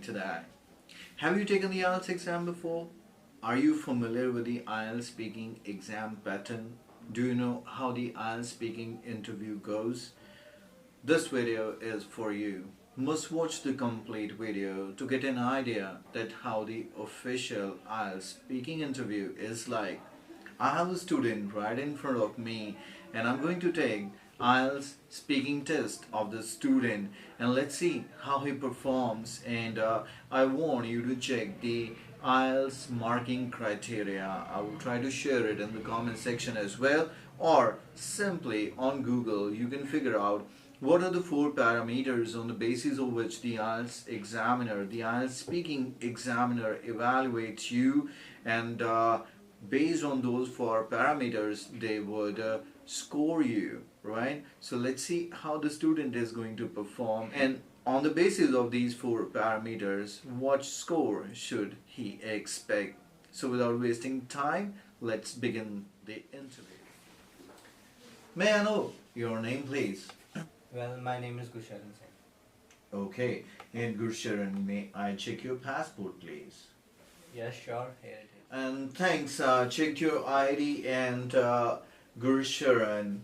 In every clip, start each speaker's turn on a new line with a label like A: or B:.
A: today. Have you taken the IELTS exam before? Are you familiar with the IELTS speaking exam pattern? Do you know how the IELTS speaking interview goes? This video is for you. Must watch the complete video to get an idea that how the official IELTS speaking interview is like. I have a student right in front of me and I'm going to take IELTS speaking test of the student and let's see how he performs, and I want you to check the IELTS marking criteria. I will try to share it in the comment section as well, or simply on Google you can figure out what are the four parameters on the basis of which the IELTS examiner, the IELTS speaking examiner evaluates you, and based on those four parameters they would score you, right? So let's see how the student is going to perform, and on the basis of these four parameters what score should he expect. So without wasting time, let's begin the interview. May I know your name, please?
B: Well, my name is Gusharan Singh.
A: Okay, and Gursharan, may I check your passport, please?
B: Yes, sure, here it is.
A: And thanks, checked your ID, and Gursharan,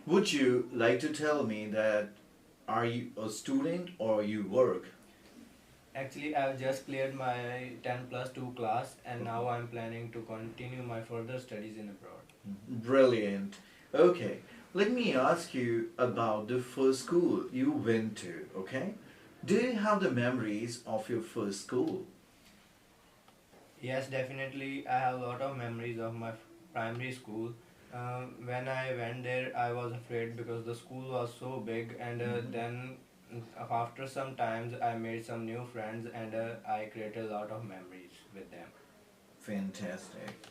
A: would you like to tell me that are you a student or you work?
B: Actually, I've just cleared my 10 plus 2 class and now I'm planning to continue my further studies in abroad.
A: Brilliant. Okay, let me ask you about the first school you went to, okay? Do you have the memories of your first school?
B: Yes, definitely, I have a lot of memories of my primary school. When I went there, I was afraid because the school was so big, and then after some times I made some new friends, and I created a lot of memories with them.
A: Fantastic.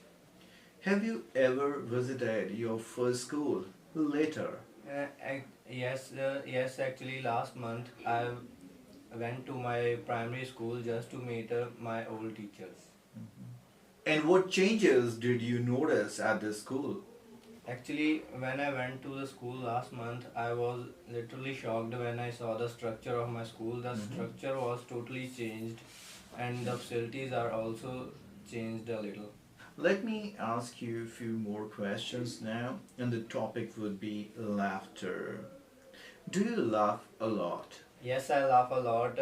A: Have you ever visited your first school later?
B: Yes, actually last month I went to my primary school just to meet my old teachers.
A: And what changes did you notice at the school?
B: Actually, when I went to the school last month, I was literally shocked when I saw the structure of my school. The structure was totally changed and the facilities are also changed a little.
A: Let me ask you a few more questions now, and the topic would be laughter. Do you laugh a lot?
B: Yes, I laugh a lot.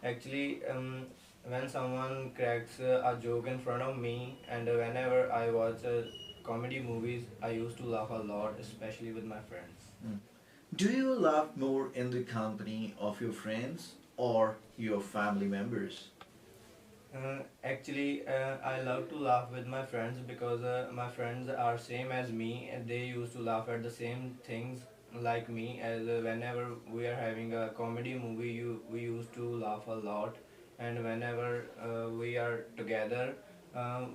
B: Actually, when someone cracks a joke in front of me, and whenever I watch comedy movies, I used to laugh a lot, especially with my friends.
A: Mm. Do you laugh more in the company of your friends or your family members?
B: Actually, I love to laugh with my friends because my friends are same as me and they used to laugh at the same things like me. As whenever we are having a comedy movie, we used to laugh a lot, and whenever we are together,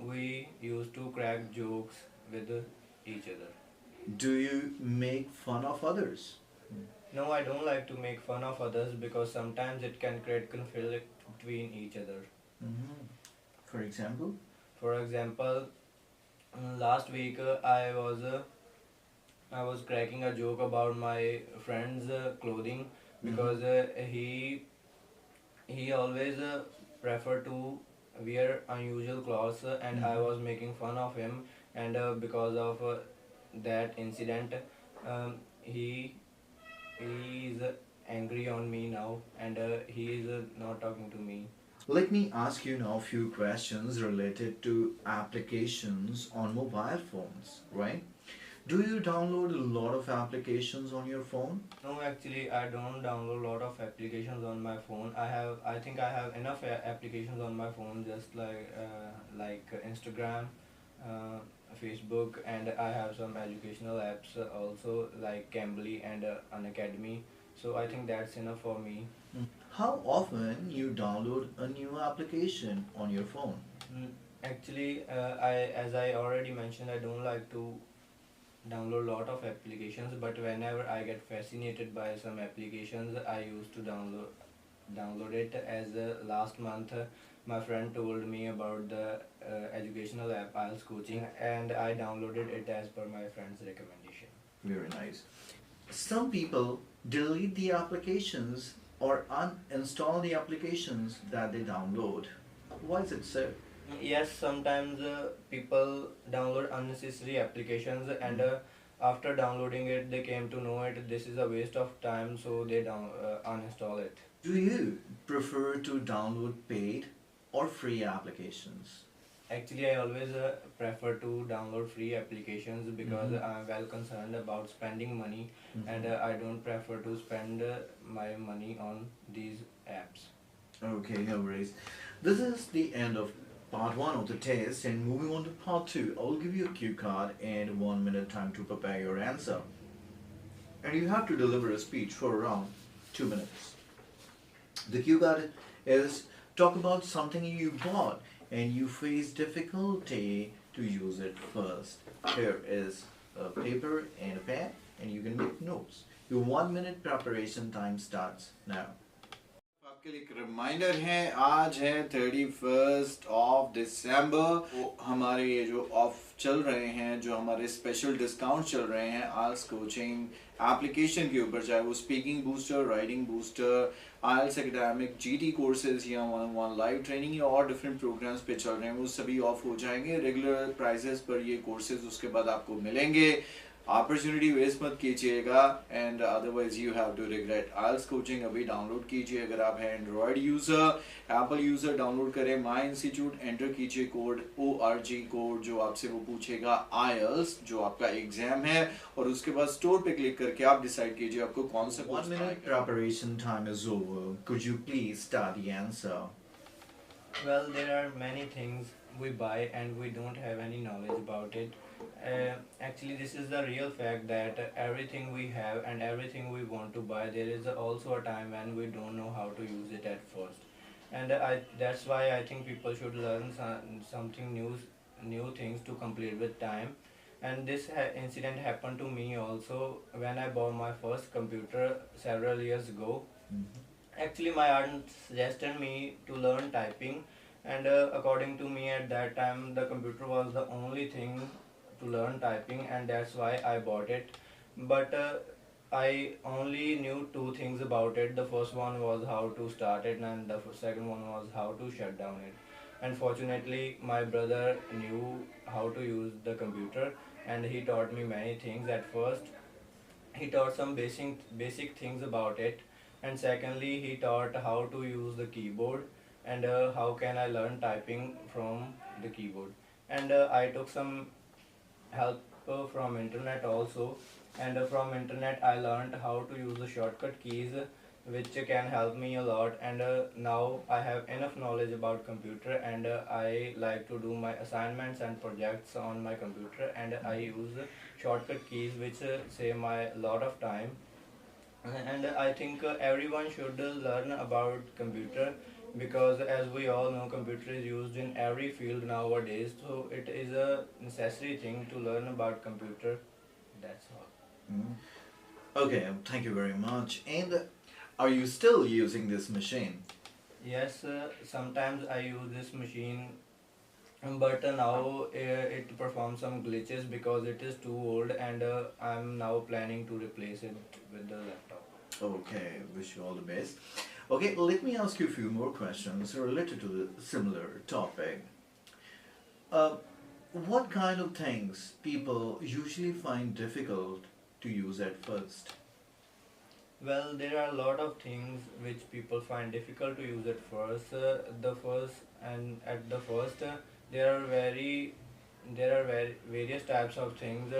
B: we used to crack jokes with each other.
A: Do you make fun of others?
B: No, I don't like to make fun of others because sometimes it can create conflict between each other.
A: Mhm. For example?
B: For example, last week I was cracking a joke about my friend's clothing because he always prefer to wear unusual clothes, and I was making fun of him, and because of that incident, he is angry on me now, and he is not talking to me.
A: Let me ask you now a few questions related to applications on mobile phones, right? Do you download a lot of applications on your phone?
B: No, actually, I don't download a lot of applications on my phone. I think I have enough applications on my phone, just like Instagram, uh, Facebook, and I have some educational apps also like Cambly and Unacademy. So I think that's enough for me.
A: Mm. How often you download a new application on your phone?
B: Mm, Actually, as I already mentioned, I don't like to download lot of applications, but whenever I get fascinated by some applications, I used to download it. As last month, my friend told me about the educational app IELTS coaching, and I downloaded it as per my friend's recommendation.
A: Very nice. Some people delete the applications or uninstall the applications that they download. Why is it so?
B: Yes, sometimes people download unnecessary applications, and after downloading it, they came to know it. This is a waste of time, so they uninstall it.
A: Do you prefer to download paid or free applications?
B: Actually, I always prefer to download free applications because I'm well concerned about spending money, and I don't prefer to spend my money on these apps.
A: Okay, no worries. This is the end of part one of the test, and moving on to part two, I'll give you a cue card and 1 minute time to prepare your answer. And you have to deliver a speech for around 2 minutes. The cue card is talk about something you bought and you face difficulty to use it first. Here is a paper and a pen, and you can make notes. Your 1 minute preparation time starts now. आपके लिए एक reminder है, आज है 31 of December. हमारे ये जो of चल रहे हैं, जो हमारे स्पेशल डिस्काउंट चल रहे हैं आइल्स कोचिंग एप्लीकेशन के ऊपर, चाहे वो स्पीकिंग बूस्टर, राइटिंग बूस्टर, आइल्स एकेडमिक, जीटी कोर्सेज या 1-on-1 लाइव ट्रेनिंग या और डिफरेंट प्रोग्राम्स पे चल रहे हैं, वो सभी ऑफ हो जाएंगे। रेगुलर प्राइसेस पर ये कोर्सेज उसके बाद आपको मिलेंगे। अपॉर्चुनिटी वेस्ट मत कीजिएगा, and otherwise you have to regret. आइल्स कोचिंग अभी डाउनलोड कीजिए। अगर आप हैं Android user, Apple user, download करें माई इंस्टीट्यूट, एंटर कीजिए कोड ORG कोड, जो आपसे वो पूछेगा आइल्स, जो आपका एग्जाम है, और उसके बाद स्टोर पे क्लिक करके आप डिसाइड कीजिए आपको कौन सा। 1 minute preparation time is over. Could you please start the answer?
B: Well, there are many things we buy and we don't have any knowledge about it. Actually, this is the real fact that everything we have and everything we want to buy, there is also a time when we don't know how to use it at first. And that's why I think people should learn something new things to complete with time. And this incident happened to me also when I bought my first computer several years ago. Actually, my aunt suggested me to learn typing, and according to me at that time the computer was the only thing to learn typing, and that's why I bought it. But I only knew two things about it. The first one was how to start it, and the second one was how to shut down it. And fortunately, my brother knew how to use the computer, and he taught me many things. At first, he taught some basic things about it, and secondly, he taught how to use the keyboard, and how can I learn typing from the keyboard. And I took some help from internet also, and from internet I learned how to use the shortcut keys, which can help me a lot. And now I have enough knowledge about computer, and I like to do my assignments and projects on my computer, and I use shortcut keys, which save my lot of time. And I think everyone should learn about computer, because as we all know, computer is used in every field nowadays, so it is a necessary thing to learn about computer. That's all.
A: Okay, thank you very much. And are you still using this machine?
B: Yes, sometimes I use this machine, but now it performs some glitches because it is too old, and I'm now planning to replace it with the laptop.
A: Okay, wish you all the best. Okay, let me ask you a few more questions related to the similar topic. What kind of things people usually find difficult to use at first?
B: Well, there are a lot of things which people find difficult to use at first. There are various types of things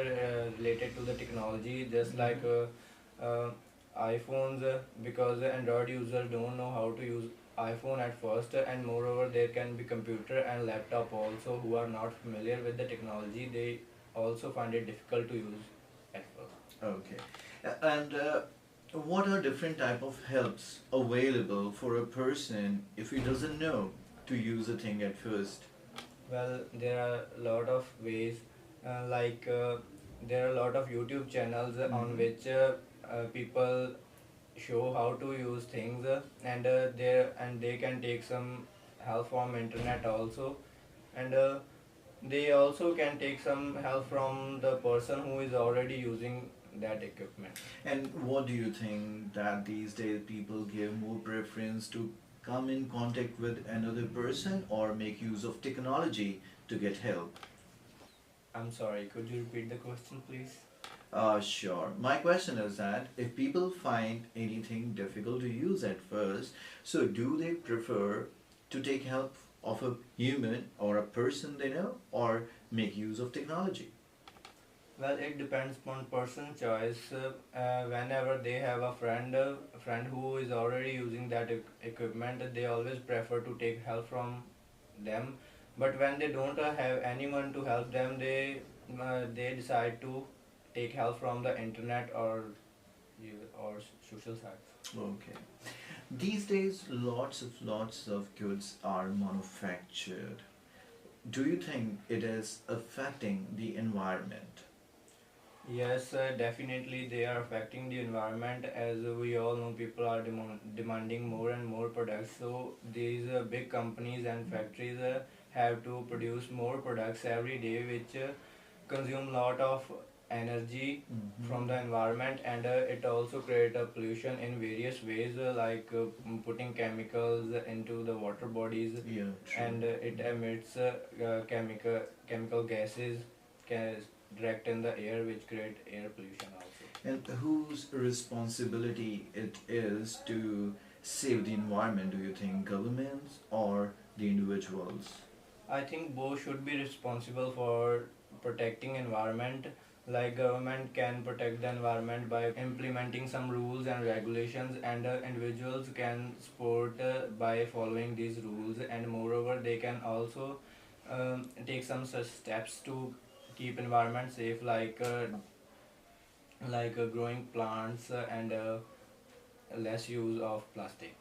B: related to the technology, just like iPhones, because Android users don't know how to use iPhone at first, and moreover there can be computer and laptop also who are not familiar with the technology. They also find it difficult to use at first.
A: Okay, and what are different type of helps available for a person if he doesn't know to use a thing at first?
B: Well, there are a lot of ways, there are a lot of YouTube channels on which people show how to use things, and they can take some help from internet also, and they also can take some help from the person who is already using that equipment.
A: And what do you think that these days people give more preference to come in contact with another person or make use of technology to get help?
B: I'm sorry, could you repeat the question, please?
A: Sure. My question is that if people find anything difficult to use at first, so do they prefer to take help of a human or a person they know or make use of technology?
B: Well, it depends upon person choice. Whenever they have a friend who is already using that equipment, they always prefer to take help from them. But when they don't have anyone to help them, they decide to take help from the internet or social sites.
A: Okay. These days, lots of goods are manufactured. Do you think it is affecting the environment?
B: Yes, definitely they are affecting the environment. As we all know, people are demanding more and more products. So these big companies and factories have to produce more products every day, which consume lot of energy from the environment, and it also create a pollution in various ways, like putting chemicals into the water bodies,
A: Yeah, true.
B: and it emits chemical gases direct in the air, which create air pollution also.
A: And whose responsibility it is to save the environment, do you think governments or the individuals?
B: I think both should be responsible for protecting environment. Like government can protect the environment by implementing some rules and regulations, and individuals can support by following these rules. And moreover, they can also take some such steps to keep environment safe, like growing plants and less use of plastic.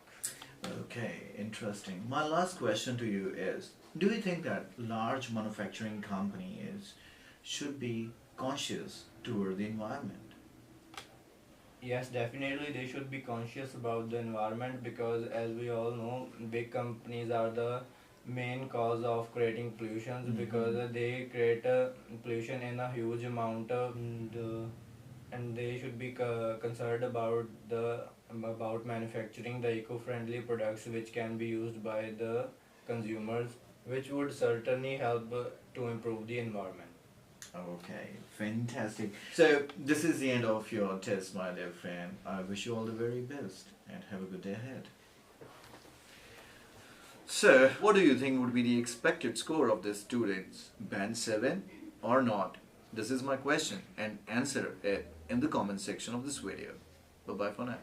A: Okay, interesting. My last question to you is, do you think that large manufacturing companies should be conscious toward the environment?
B: Yes, definitely they should be conscious about the environment, because as we all know, big companies are the main cause of creating pollutions, because they create pollution in a huge amount, and they should be concerned about manufacturing the eco-friendly products which can be used by the consumers, which would certainly help to improve the environment.
A: Okay, fantastic. So, this is the end of your test, my dear friend. I wish you all the very best and have a good day ahead. So, what do you think would be the expected score of the students? Band 7 or not? This is my question, and answer it in the comment section of this video. Bye bye for now.